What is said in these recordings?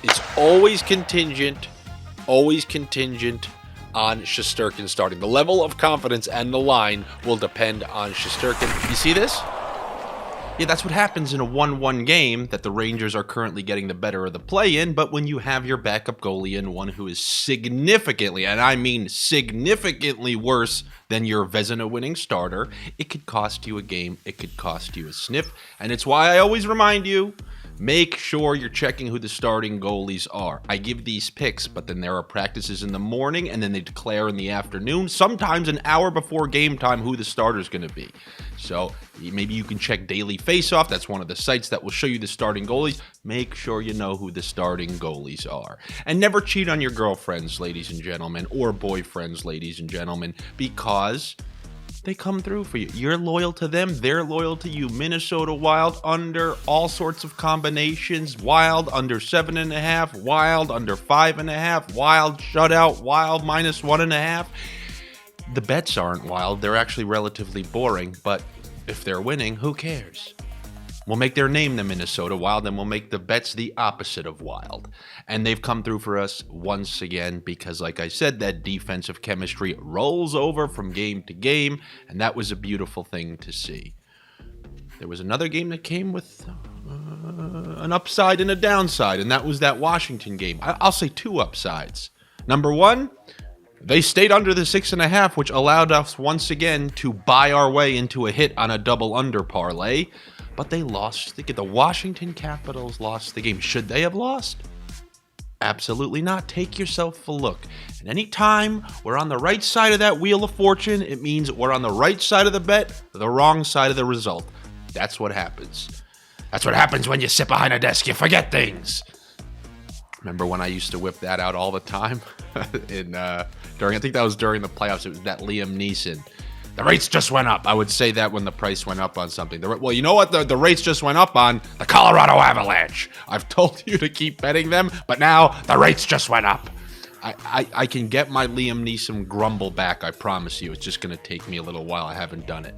It's always contingent on Shesterkin starting. The level of confidence and the line will depend on Shesterkin. You see this? Yeah, that's what happens in a 1-1 game, that the Rangers are currently getting the better of the play-in, but when you have your backup goalie and one who is significantly, and I mean significantly worse than your Vezina-winning starter, it could cost you a game, it could cost you a sniff, and it's why I always remind you, make sure you're checking who the starting goalies are. I give these picks, but then there are practices in the morning, and then they declare in the afternoon, sometimes an hour before game time, who the starter's going to be. So maybe you can check Daily Faceoff. That's one of the sites that will show you the starting goalies. Make sure you know who the starting goalies are. And never cheat on your girlfriends, ladies and gentlemen, or boyfriends, ladies and gentlemen, because they come through for you. You're loyal to them. They're loyal to you. Minnesota Wild under all sorts of combinations. Wild under 7.5. Wild under 5.5. Wild shutout. Wild -1.5. The bets aren't wild. They're actually relatively boring. But if they're winning, who cares? We'll make their name the Minnesota Wild, and we'll make the bets the opposite of wild. And they've come through for us once again because, like I said, that defensive chemistry rolls over from game to game, and that was a beautiful thing to see. There was another game that came with an upside and a downside, and that was that Washington game. I'll say two upsides. Number one, they stayed under the 6.5, which allowed us once again to buy our way into a hit on a double under parlay. But they lost the Washington Capitals lost the game. Should they have lost? Absolutely not. Take yourself a look. And anytime we're on the right side of that wheel of fortune, it means we're on the right side of the bet, the wrong side of the result. That's what happens. That's what happens when you sit behind a desk. You forget things. Remember when I used to whip that out all the time? I think that was during the playoffs. It was that Liam Neeson. The rates just went up. I would say that when the price went up on something. Well, you know what the rates just went up on? The Colorado Avalanche. I've told you to keep betting them, but now the rates just went up. I can get my Liam Neeson grumble back, I promise you. It's just going to take me a little while. I haven't done it.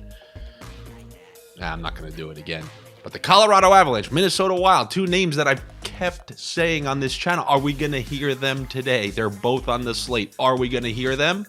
I'm not going to do it again. But the Colorado Avalanche, Minnesota Wild, two names that I've kept saying on this channel. Are we going to hear them today? They're both on the slate. Are we going to hear them?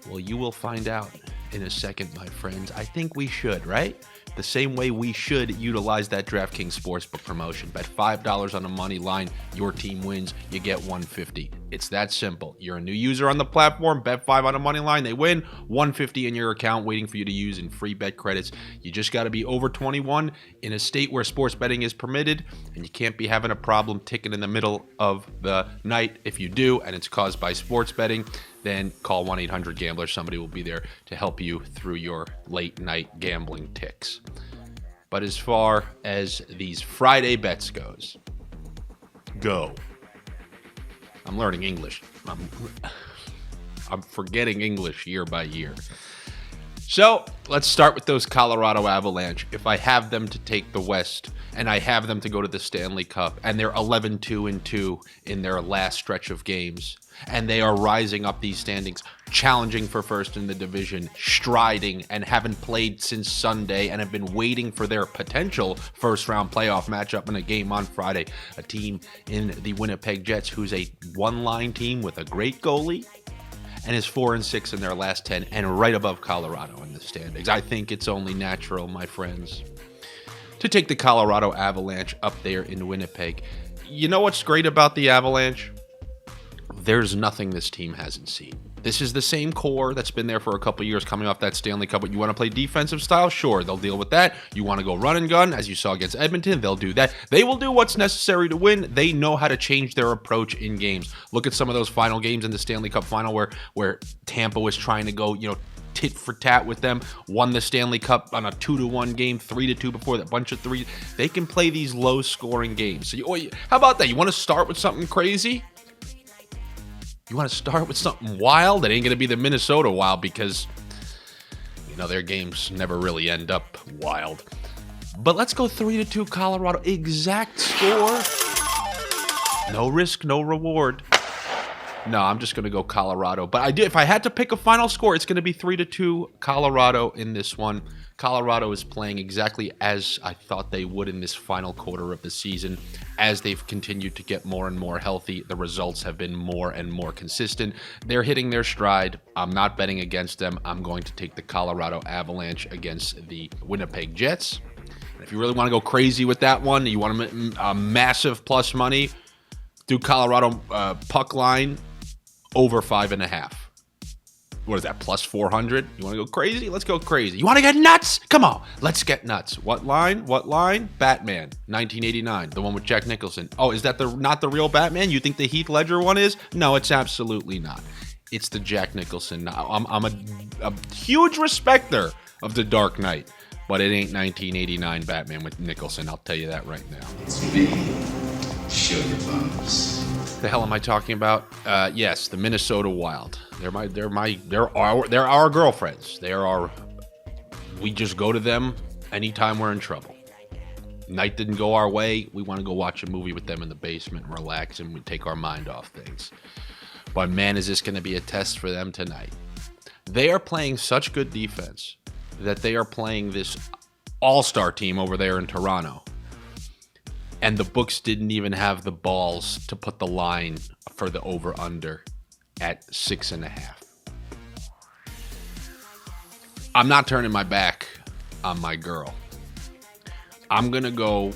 Well, you will find out in a second, my friends. I think we should, right? The same way we should utilize that DraftKings Sportsbook promotion. Bet $5 on a money line, your team wins, you get $150. It's that simple. You're a new user on the platform, bet $5 on a money line, they win, $150 in your account waiting for you to use in free bet credits. You just got to be over 21 in a state where sports betting is permitted, and you can't be having a problem ticking in the middle of the night. If you do, and it's caused by sports betting, then call 1-800-GAMBLER. Somebody will be there to help you through your late night gambling ticks. But as far as these Friday bets go. I'm learning English. I'm forgetting English year by year. So let's start with those Colorado Avalanche. If I have them to take the West and I have them to go to the Stanley Cup and they're 11-2-2 in their last stretch of games and they are rising up these standings, challenging for first in the division, striding and haven't played since Sunday and have been waiting for their potential first round playoff matchup in a game on Friday. A team in the Winnipeg Jets who's a one-line team with a great goalie and is 4-6 in their last 10 and right above Colorado in the standings. I think it's only natural, my friends, to take the Colorado Avalanche up there in Winnipeg. You know what's great about the Avalanche? There's nothing this team hasn't seen. This is the same core that's been there for a couple years coming off that Stanley Cup. But you want to play defensive style? Sure, they'll deal with that. You want to go run and gun, as you saw against Edmonton? They'll do that. They will do what's necessary to win. They know how to change their approach in games. Look at some of those final games in the Stanley Cup final where Tampa was trying to go, tit for tat with them, won the Stanley Cup on a 2-1 game, 3-2 before that bunch of threes. They can play these low-scoring games. So how about that? You want to start with something crazy? You want to start with something wild? It ain't going to be the Minnesota Wild because, their games never really end up wild. But let's go 3-2 Colorado. Exact score. No risk, no reward. No, I'm just going to go Colorado. But if I had to pick a final score, it's going to be 3-2 Colorado in this one. Colorado is playing exactly as I thought they would in this final quarter of the season. As they've continued to get more and more healthy, the results have been more and more consistent. They're hitting their stride. I'm not betting against them. I'm going to take the Colorado Avalanche against the Winnipeg Jets. If you really want to go crazy with that one, you want a massive plus money, do Colorado puck line over 5.5. What is that, plus 400? You want to go crazy? Let's go crazy. You want to get nuts? Come on, let's get nuts. What line? What line? Batman, 1989, the one with Jack Nicholson. Oh, is that not the real Batman? You think the Heath Ledger one is? No, it's absolutely not. It's the Jack Nicholson. I'm a huge respecter of The Dark Knight, but it ain't 1989 Batman with Nicholson. I'll tell you that right now. It's me, Sugar Bumps. The hell am I talking about? Yes, the Minnesota Wild. They're our girlfriends. We just go to them anytime we're in trouble. Night didn't go our way. We want to go watch a movie with them in the basement and relax, and we take our mind off things. But man, is this going to be a test for them tonight. They are playing such good defense that they are playing this all-star team over there in Toronto. And the books didn't even have the balls to put the line for the over-under at 6.5. I'm not turning my back on my girl. I'm going to go.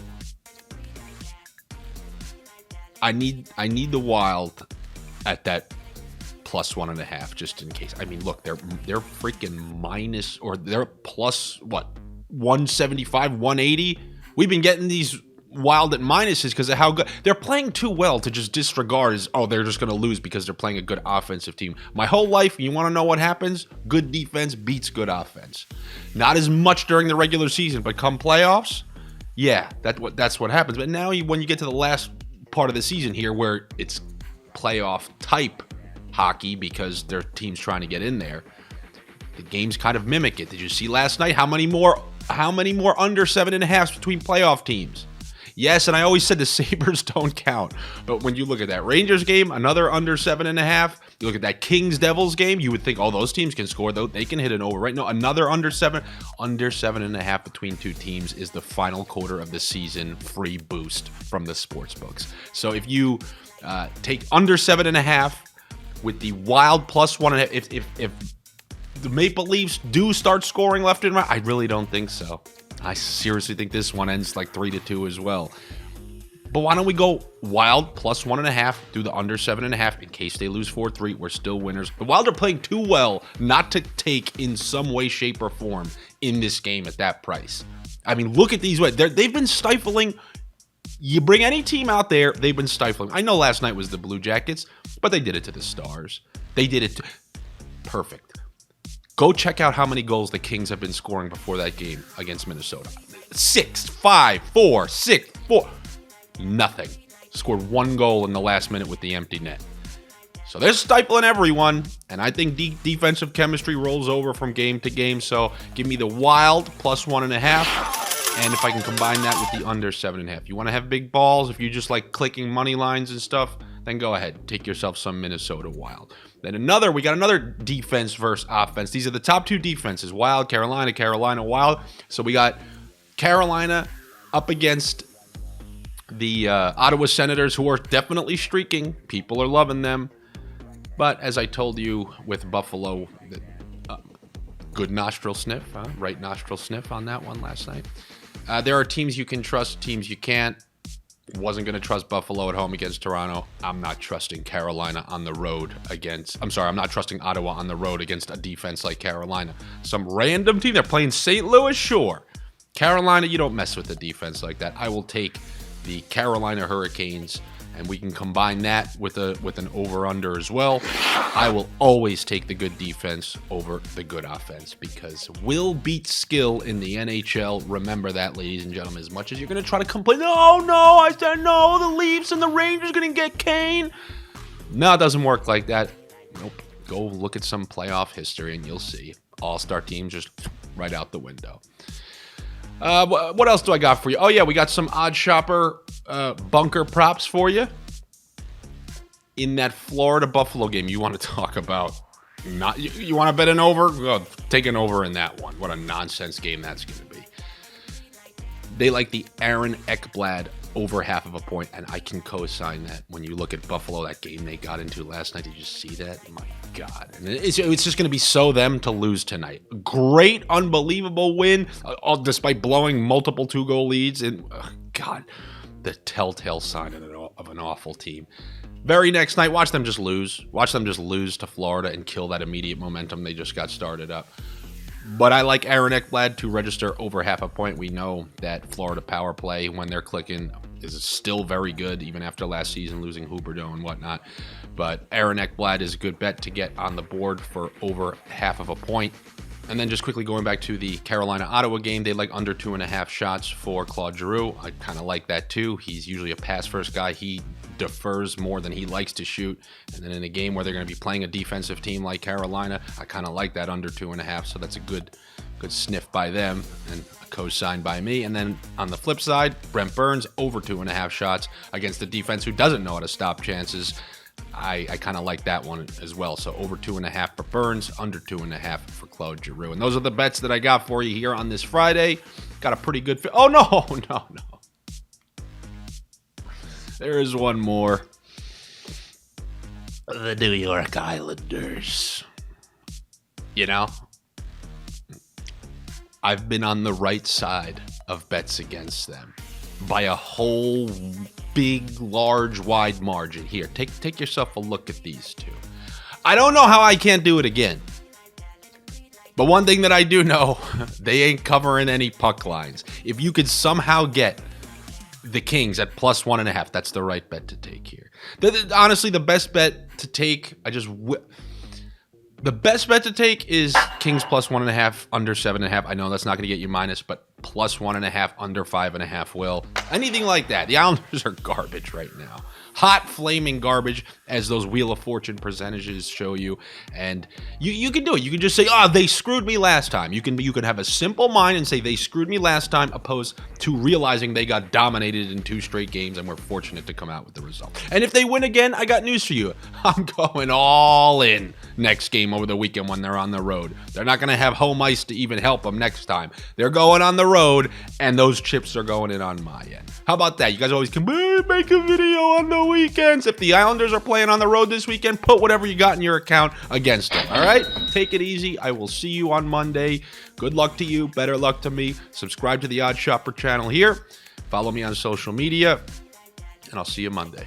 I need the Wild at that plus 1.5 just in case. I mean, look, they're freaking minus, or they're plus, what, 175, 180? We've been getting these Wild at minuses because of how good they're playing. Too well to just disregard as, oh, they're just going to lose because they're playing a good offensive team. My whole life, you want to know what happens? Good defense beats good offense. Not as much during the regular season, but come playoffs, yeah, that's what happens. But now when you get to the last part of the season here, where it's playoff type hockey because their team's trying to get in there, the games kind of mimic it. Did you see last night how many more under 7.5 between playoff teams? Yes, and I always said the Sabres don't count. But when you look at that Rangers game, another under 7.5. You look at that Kings-Devils game, you would think, oh, those teams can score, though. They can hit an over, right? No, another under 7. Under 7.5 between two teams is the final quarter of the season free boost from the sports books. So if you take under 7.5 with the Wild plus 1.5, if the Maple Leafs do start scoring left and right, I really don't think so. I seriously think this one ends like 3-2 as well. But why don't we go Wild plus 1.5, do the under 7.5 in case they lose 4-3. We're still winners. The Wild are playing too well not to take in some way, shape, or form in this game at that price. I mean, look at these. They've been stifling. You bring any team out there, they've been stifling. I know last night was the Blue Jackets, but they did it to the Stars. They did it perfect. Go check out how many goals the Kings have been scoring before that game against Minnesota. 6, 5, 4, 6, 4. Nothing. Scored one goal in the last minute with the empty net. So they're stifling everyone, and I think defensive chemistry rolls over from game to game. So give me the Wild plus 1.5, and if I can combine that with the under 7.5. You want to have big balls? If you just like clicking money lines and stuff, then go ahead. Take yourself some Minnesota Wild. Then we got another defense versus offense. These are the top two defenses. Wild, Carolina, Wild. So we got Carolina up against the Ottawa Senators, who are definitely streaking. People are loving them. But as I told you with Buffalo, good nostril sniff, right nostril sniff on that one last night. There are teams you can trust, teams you can't. Wasn't going to trust Buffalo at home against Toronto. I'm not trusting Carolina on the road I'm not trusting Ottawa on the road against a defense like Carolina. Some random team, they're playing St. Louis, sure. Carolina, you don't mess with a defense like that. I will take the Carolina Hurricanes, and we can combine that with an over-under as well. I will always take the good defense over the good offense because will beats skill in the NHL. Remember that, ladies and gentlemen. As much as you're going to try to complain, oh, no, I said no, the Leafs and the Rangers going to get Kane. No, it doesn't work like that. Nope. Go look at some playoff history, and you'll see. All-star teams just right out the window. What else do I got for you? Oh, yeah, we got some OddsShopper bunker props for you. In that Florida-Buffalo game, you want to talk about Not you want to bet an over? Well, take an over in that one. What a nonsense game that's going to be. They like the Aaron Ekblad over half of a point, and I can co-sign that. When you look at Buffalo, that game they got into last night, did you see that? My God. And it's just going to be so them to lose tonight. Great, unbelievable win, despite blowing multiple 2-goal leads. And, God, the telltale sign of an awful team. Very next night, watch them just lose. Watch them just lose to Florida and kill that immediate momentum they just got started up. But I like Aaron Ekblad to register over half a point. We know that Florida power play, when they're clicking, is still very good, even after last season losing Huberdeau and whatnot. But Aaron Ekblad is a good bet to get on the board for over half of a point. And then just quickly going back to the Carolina-Ottawa game, they like under 2.5 shots for Claude Giroux. I kind of like that too. He's usually a pass-first guy. He defers more than he likes to shoot. And then in a game where they're going to be playing a defensive team like Carolina, I kind of like that under 2.5. So that's a good sniff by them and a co-sign by me. And then on the flip side, Brent Burns over 2.5 shots against a defense who doesn't know how to stop chances. I kind of like that one as well. So over 2.5 for Burns, under 2.5 for Claude Giroux. And those are the bets that I got for you here on this Friday. Got a pretty good oh, no. There is one more. The New York Islanders. You know, I've been on the right side of bets against them by a whole big, large, wide margin. Here, take yourself a look at these two. I don't know how I can't do it again. But one thing that I do know, they ain't covering any puck lines. If you could somehow get the Kings at plus 1.5, that's the right bet to take here. Honestly, the best bet to take, the best bet to take is Kings plus 1.5, under 7.5. I know that's not going to get you minus, but plus 1.5, under 5.5 will. Anything like that. The Islanders are garbage right now. Hot, flaming garbage, as those Wheel of Fortune percentages show you. And you can do it. You can just say, they screwed me last time. You can have a simple mind and say they screwed me last time, opposed to realizing they got dominated in 2 straight games and we're fortunate to come out with the result. And if they win again, I got news for you. I'm going all in next game over the weekend when they're on the road. They're not going to have home ice to even help them next time. They're going on the road, and those chips are going in on my end. How about that? You guys always can make a video on the weekends. If the Islanders are playing on the road this weekend, put whatever you got in your account against them. All right? Take it easy. I will see you on Monday. Good luck to you. Better luck to me. Subscribe to the OddsShopper channel here. Follow me on social media, and I'll see you Monday.